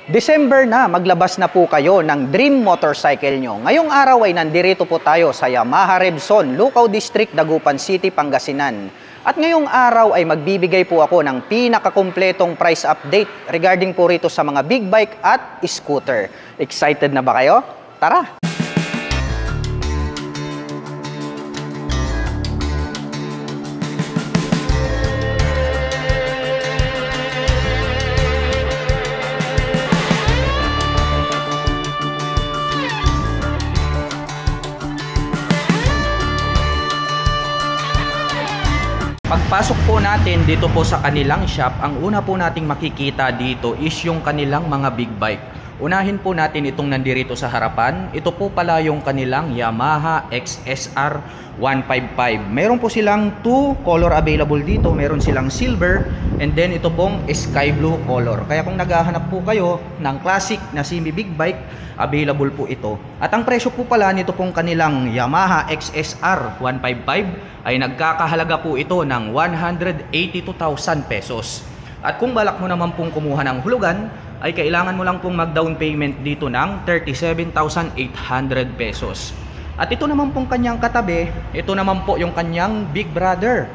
December na, maglabas na po kayo ng dream motorcycle nyo. Ngayong araw ay nandirito po tayo sa Yamaha Rebson, Lucao District, Dagupan City, Pangasinan. At ngayong araw ay magbibigay po ako ng pinakakumpletong price update regarding po rito sa mga big bike at scooter. Excited na ba kayo? Tara! Pagpasok po natin dito po sa kanilang shop, ang una po nating makikita dito is yung kanilang mga big bike. Unahin po natin itong nandirito sa harapan. Ito po pala yung kanilang Yamaha XSR 155. Meron po silang 2 color available dito. Meron silang silver and then ito pong sky blue color. Kaya kung naghahanap po kayo ng classic na semi big bike, available po ito. At ang presyo po pala nito pong kanilang Yamaha XSR 155 ay nagkakahalaga po ito ng 182,000 pesos. At kung balak mo naman pong kumuha ng hulugan, ay kailangan mo lang pong mag-down payment dito ng 37,800 pesos. At ito naman pong kanyang katabi, ito naman po yung kanyang big brother,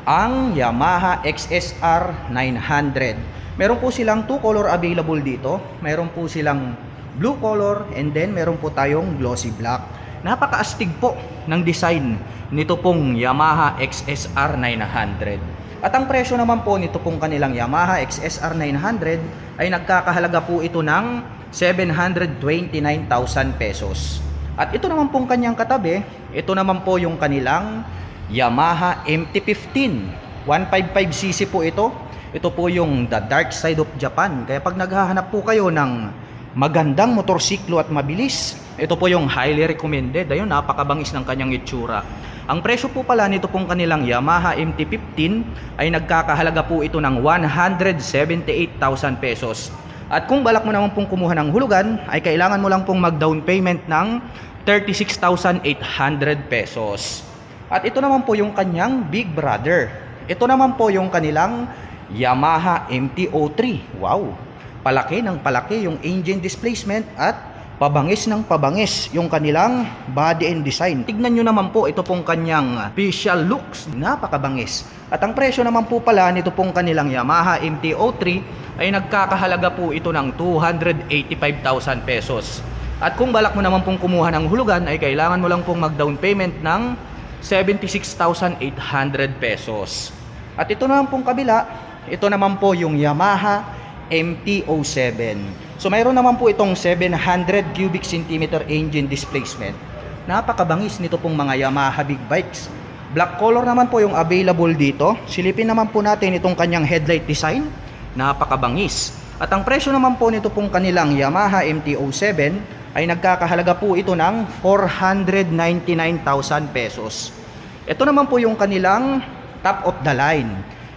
ang Yamaha XSR 900. Meron po silang 2 color available dito. Meron po silang blue color and then meron po tayong glossy black. Napakaastig po ng design nito pong Yamaha XSR 900. At ang presyo naman po nito pong kanilang Yamaha XSR 900 ay nagkakahalaga po ito ng 729,000 pesos. At ito naman pong kanyang katabi, ito naman po yung kanilang Yamaha MT-15. 155cc po ito. Ito po yung the dark side of Japan. Kaya pag naghahanap po kayo ng magandang motorsiklo at mabilis, ito po yung highly recommended. Ayun, napakabangis ng kanyang itsura. Ang presyo po pala nito pong kanilang Yamaha MT-15 ay nagkakahalaga po ito ng 178,000 pesos. At kung balak mo naman pong kumuha ng hulugan, ay kailangan mo lang pong mag-down payment ng 36,800 pesos. At ito naman po yung kanyang big brother. Ito naman po yung kanilang Yamaha MT-03. Wow! Palaki ng palaki yung engine displacement at pabangis ng pabangis yung kanilang body and design. Tignan nyo naman po ito pong kanyang visual looks. Napakabangis. At ang presyo naman po pala nito pong kanilang Yamaha MT-03 ay nagkakahalaga po ito ng 285,000 pesos. At kung balak mo naman pong kumuha ng hulugan ay kailangan mo lang pong mag-down payment ng 76,800 pesos. At ito naman pong kabila, ito naman po yung Yamaha MT-07. So mayroon naman po itong 700 cubic centimeter engine displacement. Napakabangis nito pong mga Yamaha big bikes. Black color naman po yung available dito. Silipin naman po natin itong kanyang headlight design. Napakabangis. At ang presyo naman po nito pong kanilang Yamaha MT-07 ay nagkakahalaga po ito ng 499,000 pesos. Ito naman po yung kanilang top of the line.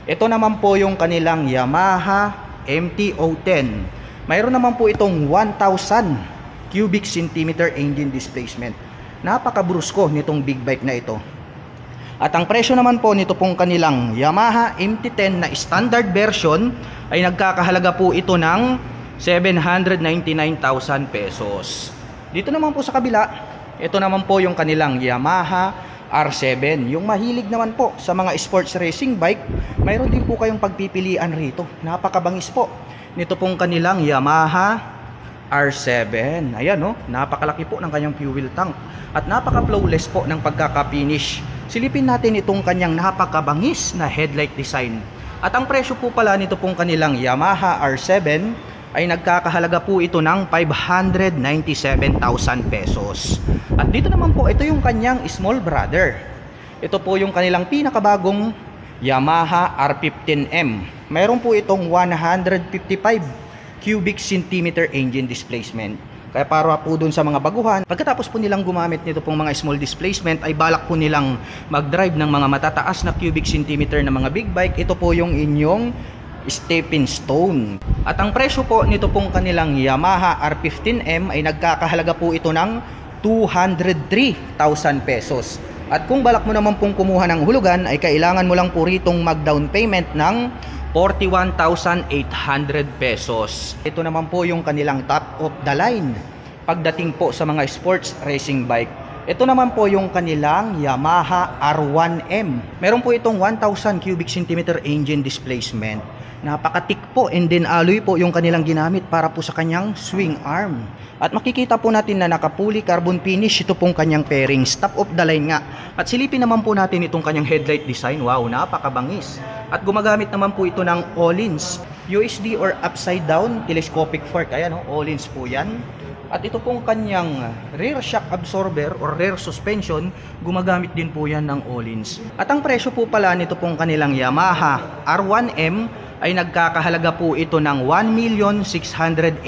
Ito naman po yung kanilang Yamaha MT-010. Mayroon naman po itong 1,000 cubic centimeter engine displacement. Napakabrusko nitong big bike na ito. At ang presyo naman po nito pong kanilang Yamaha MT-10 na standard version ay nagkakahalaga po ito ng 799,000 pesos. Dito naman po sa kabila, ito naman po yung kanilang Yamaha R7. Yung mahilig naman po sa mga sports racing bike, mayroon din po kayong pagpipilian rito. Napakabangis po nito pong kanilang Yamaha R7. Ayan, no? Napakalaki po ng kanyang fuel tank at napaka-flawless po ng pagkaka-finish. Silipin natin itong kanyang napakabangis na headlight design. At ang presyo po pala nito pong kanilang Yamaha R7 ay nagkakahalaga po ito ng 597,000 pesos. At dito naman po, ito yung kanyang small brother. Ito po yung kanilang pinakabagong Yamaha R15M. Meron po itong 155 cubic centimeter engine displacement. Kaya para po dun sa mga baguhan, pagkatapos po nilang gumamit nito pong mga small displacement, ay balak po nilang mag-drive ng mga matataas na cubic centimeter na mga big bike. Ito po yung inyong stepping stone. At ang presyo po nito pong kanilang Yamaha R15M ay nagkakahalaga po ito ng 203,000 pesos. At kung balak mo naman pong kumuha ng hulugan, ay kailangan mo lang po ritong mag-down payment ng 41,800 pesos. Ito naman po yung kanilang top of the line pagdating po sa mga sports racing bike. Ito naman po yung kanilang Yamaha R1M. Meron po itong 1,000 cubic centimeter engine displacement. Napakatik po, and then alloy po yung kanilang ginamit para po sa kanyang swing arm. At makikita po natin na nakapuli carbon finish ito pong kanyang fairings, top of the line nga. At silipin naman po natin itong kanyang headlight design. Wow, napakabangis. At gumagamit naman po ito ng Öhlins USD or upside down telescopic fork. Ayan, Öhlins po yan. At ito pong kanyang rear shock absorber or rear suspension, gumagamit din po yan ng Öhlins. At ang presyo po pala nito pong kanilang Yamaha R1M ay nagkakahalaga po ito ng 1,689,000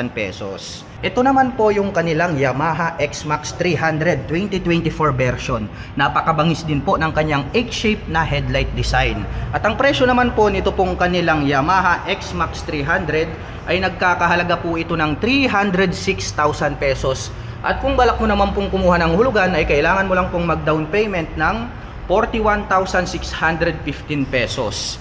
pesos. Ito naman po yung kanilang Yamaha X-Max 300 2024 version. Napakabangis din po ng kanyang egg-shape na headlight design. At ang presyo naman po nito pong kanilang Yamaha X-Max 300 ay nagkakahalaga po ito ng 306,000 pesos. At kung balak mo naman pong kumuha ng hulugan ay kailangan mo lang pong mag-down payment ng 41,615 pesos.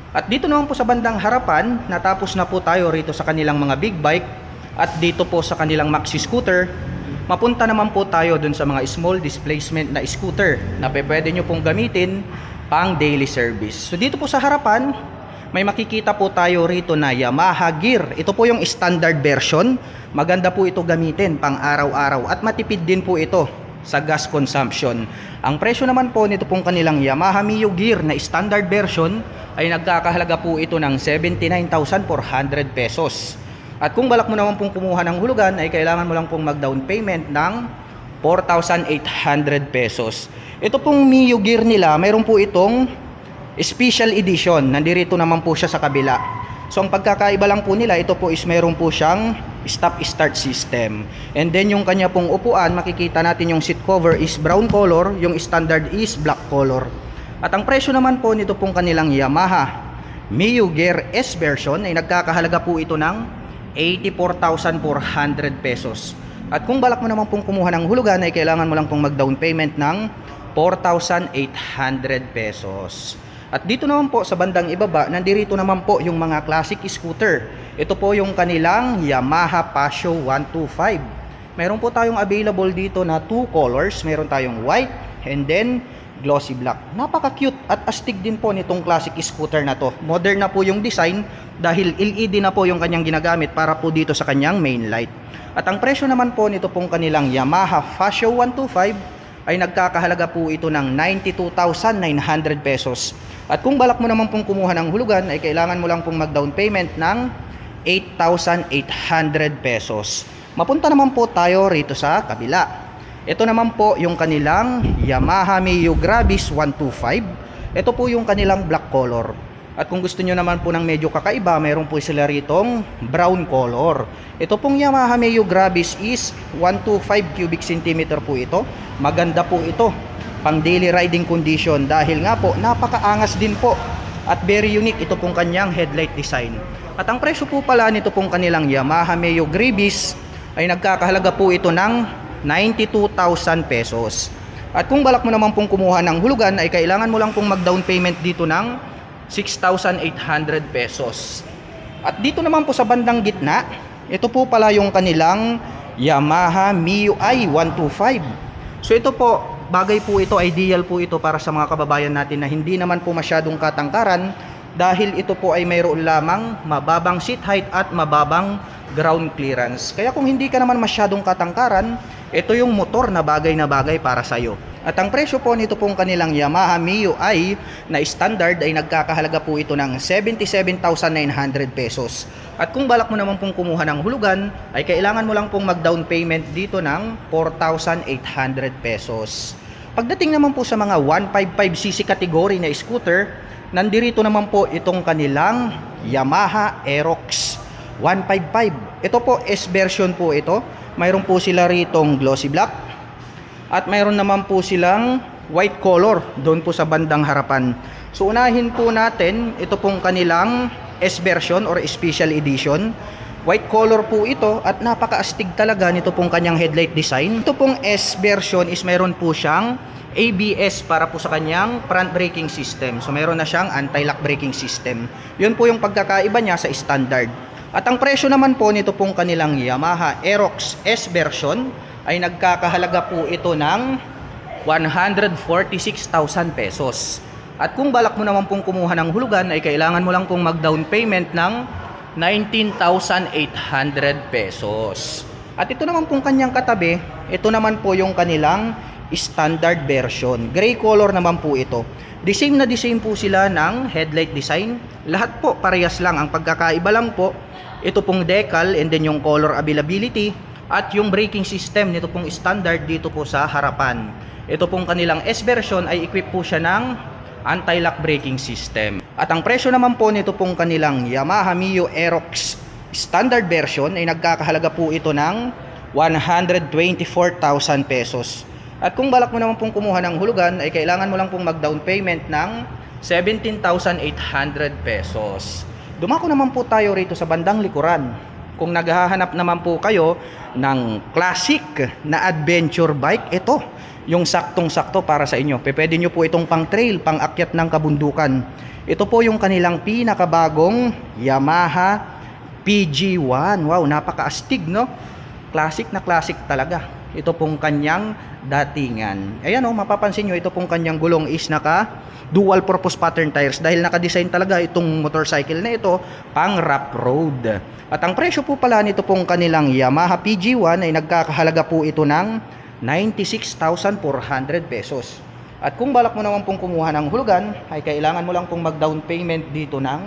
At dito naman po sa bandang harapan, natapos na po tayo rito sa kanilang mga big bike at dito po sa kanilang maxi scooter. Mapunta naman po tayo dun sa mga small displacement na scooter na pwede nyo pong gamitin pang daily service. So dito po sa harapan, may makikita po tayo rito na Yamaha Gear. Ito po yung standard version. Maganda po ito gamitin pang araw-araw at matipid din po ito sa gas consumption. Ang presyo naman po nito pong kanilang Yamaha Mio Gear na standard version ay nagkakahalaga po ito ng 79,400 pesos. At kung balak mo naman pong kumuha ng hulugan ay kailangan mo lang pong mag-down payment ng 4,800 pesos. Ito pong Mio Gear nila, mayroon po itong special edition. Nandirito naman po siya sa kabila. So ang pagkakaiba lang po nila, ito po is mayroon po siyang stop-start system. And then yung kanya pong upuan, makikita natin yung seat cover is brown color, yung standard is black color. At ang presyo naman po nito pong kanilang Yamaha Mio Gear S version ay nagkakahalaga po ito ng 84,400 pesos. At kung balak mo naman pong kumuha ng hulugan ay kailangan mo lang pong mag-down payment ng 4,800 pesos. At dito naman po sa bandang ibaba, nandirito naman po yung mga classic scooter. Ito po yung kanilang Yamaha Passion 125. Meron po tayong available dito na 2 colors. Meron tayong white and then glossy black. Napaka-cute at astig din po nitong classic scooter na to. Modern na po yung design dahil LED na po yung kanyang ginagamit para po dito sa kanyang main light. At ang presyo naman po nito pong kanilang Yamaha Passion 125 ay nagkakahalaga po ito ng 92,900 pesos. At kung balak mo naman pong kumuha ng hulugan ay kailangan mo lang pong mag-down payment ng 8,800 pesos. Mapunta naman po tayo rito sa kabila. Ito naman po yung kanilang Yamaha Mio Gravis 125. Ito po yung kanilang black color. At kung gusto nyo naman po ng medyo kakaiba, meron po sila ritong brown color. Ito pong Yamaha Mio Gravis is 125 cubic centimeter po ito. Maganda po ito pang daily riding condition dahil nga po napakaangas din po at very unique ito pong kanyang headlight design. At ang presyo po pala nito pong kanilang Yamaha Mio Gravis ay nagkakahalaga po ito ng 92,000 pesos. At kung balak mo naman pong kumuha ng hulugan ay kailangan mo lang pong mag-down payment dito ng 6,800 pesos. At dito naman po sa bandang gitna, ito po pala yung kanilang Yamaha Mio i125. So ito po, bagay po ito, ideal po ito para sa mga kababayan natin na hindi naman po masyadong katangkaran dahil ito po ay mayroon lamang mababang seat height at mababang ground clearance. Kaya kung hindi ka naman masyadong katangkaran, ito yung motor na bagay para sa iyo. At ang presyo po nito pong kanilang Yamaha Mio i na standard ay nagkakahalaga po ito ng 77,900 pesos. At kung balak mo naman pong kumuha ng hulugan, ay kailangan mo lang pong mag-down payment dito ng 4,800 pesos. Pagdating naman po sa mga 155cc category na scooter, nandirito naman po itong kanilang Yamaha Aerox 155. Ito po S version po ito. Mayroon po sila ritong glossy black at mayroon naman po silang white color doon po sa bandang harapan. So unahin po natin ito pong kanilang S version or special edition. White color po ito at napaka-astig talaga nito pong kanyang headlight design. Ito pong S version is meron po siyang ABS para po sa kanyang front braking system. So meron na siyang anti-lock braking system. Yun po yung pagkakaiba niya sa standard. At ang presyo naman po nito pong kanilang Yamaha Aerox S version ay nagkakahalaga po ito ng 146,000 pesos. At kung balak mo naman pong kumuha ng hulugan ay kailangan mo lang pong mag-down payment ng 19,800 pesos. At ito naman pong kanyang katabi, ito naman po yung kanilang standard version. Gray color naman po ito. The same na the same po sila ng headlight design. Lahat po parehas lang. Ang pagkakaiba lang po, ito pong decal and then yung color availability at yung braking system nito pong standard dito po sa harapan. Ito pong kanilang S version ay equip po siya ng anti-lock braking system. At ang presyo naman po nito pong kanilang Yamaha Mio Aerox standard version ay nagkakahalaga po ito ng 124,000 pesos. At kung balak mo naman pong kumuha ng hulugan ay kailangan mo lang pong mag-down payment ng 17,800 pesos. Dumako naman po tayo rito sa bandang likuran. Kung naghahanap naman po kayo ng classic na adventure bike, ito yung saktong-sakto para sa inyo. Pwede nyo po itong pang trail, pang akyat ng kabundukan. Ito po yung kanilang pinakabagong Yamaha PG1. Wow, napaka-astig, no? Classic na classic talaga. Ito pong kanyang datingan. Ayan o, mapapansin nyo, ito pong kanyang gulong is naka dual purpose pattern tires dahil naka-design talaga itong motorcycle na ito pang rough road. At ang presyo po pala nito pong kanilang Yamaha PG1 ay nagkakahalaga po ito ng 96,400 pesos. At kung balak mo naman pong kumuha ng hulugan ay kailangan mo lang pong mag-down payment dito ng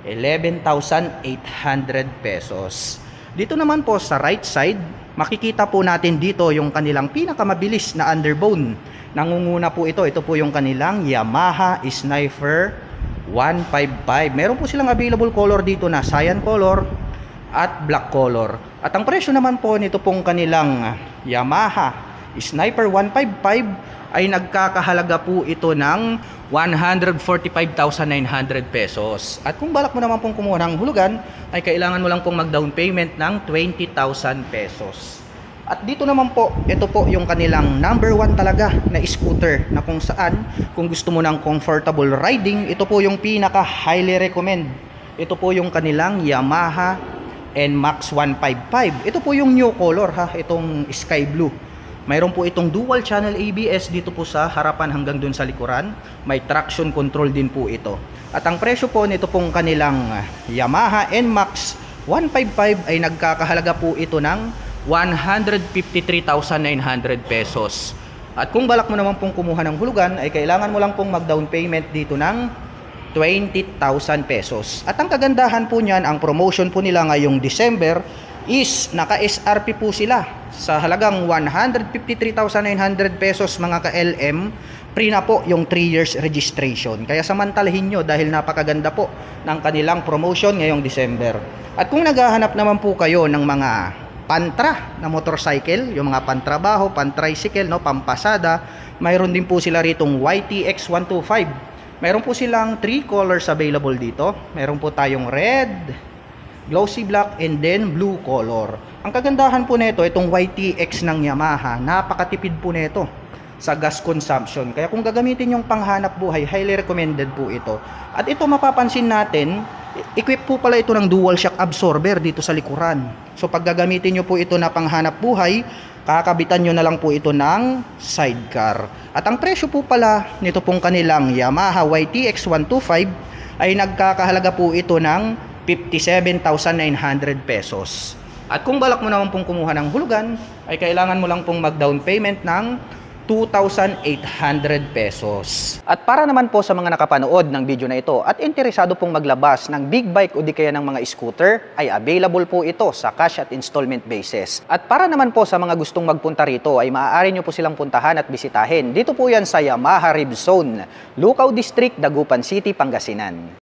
11,800 pesos. Dito naman po sa right side, makikita po natin dito yung kanilang pinakamabilis na underbone. Nangunguna po ito. Ito po yung kanilang Yamaha Sniper 155. Meron po silang available color dito na cyan color at black color. At ang presyo naman po nito pong kanilang Yamaha Sniper 155 ay nagkakahalaga po ito ng 145,900 pesos. At kung balak mo naman pong kumuha ng hulugan ay kailangan mo lang pong mag-down payment ng 20,000 pesos. At dito naman po, ito po yung kanilang number 1 talaga na scooter na kung saan kung gusto mo ng comfortable riding, ito po yung pinaka highly recommend. Ito po yung kanilang Yamaha NMAX 155. Ito po yung new color ha, itong sky blue. Mayroon po itong dual channel ABS dito po sa harapan hanggang dun sa likuran. May traction control din po ito. At ang presyo po nito pong kanilang Yamaha NMAX 155 ay nagkakahalaga po ito ng 153,900 pesos. At kung balak mo naman pong kumuha ng hulugan ay kailangan mo lang pong mag-down payment dito ng 20,000 pesos. At ang kagandahan po niyan, ang promotion po nila ngayong December is naka-SRP po sila sa halagang 153,900 pesos mga ka-LM. Free na po yung 3 years registration. Kaya samantalahin nyo dahil napakaganda po ng kanilang promotion ngayong December. At kung naghahanap naman po kayo ng mga pantra na motorcycle, yung mga pantrabaho, pantricycle, no, pampasada, mayroon din po sila ritong YTX 125. Mayroon po silang 3 colors available dito. Mayroon po tayong red, glossy black, and then blue color. Ang kagandahan po nito, itong YTX ng Yamaha, napakatipid po nito sa gas consumption. Kaya kung gagamitin yung panghanap buhay, highly recommended po ito. At ito mapapansin natin, equip po pala ito ng dual shock absorber dito sa likuran. So pag gagamitin nyo po ito na panghanap buhay, kakabitan nyo na lang po ito ng sidecar. At ang presyo po pala nito pong kanilang Yamaha YTX 125 ay nagkakahalaga po ito ng 57,900 pesos. At kung balak mo naman pong kumuha ng hulugan, ay kailangan mo lang pong mag-down payment ng 2,800 pesos. At para naman po sa mga nakapanood ng video na ito at interesado pong maglabas ng big bike o di kaya ng mga scooter, ay available po ito sa cash at installment basis. At para naman po sa mga gustong magpunta rito, ay maaari nyo po silang puntahan at bisitahin. Dito po yan sa Yamaha Rib Zone, Lucao District, Dagupan City, Pangasinan.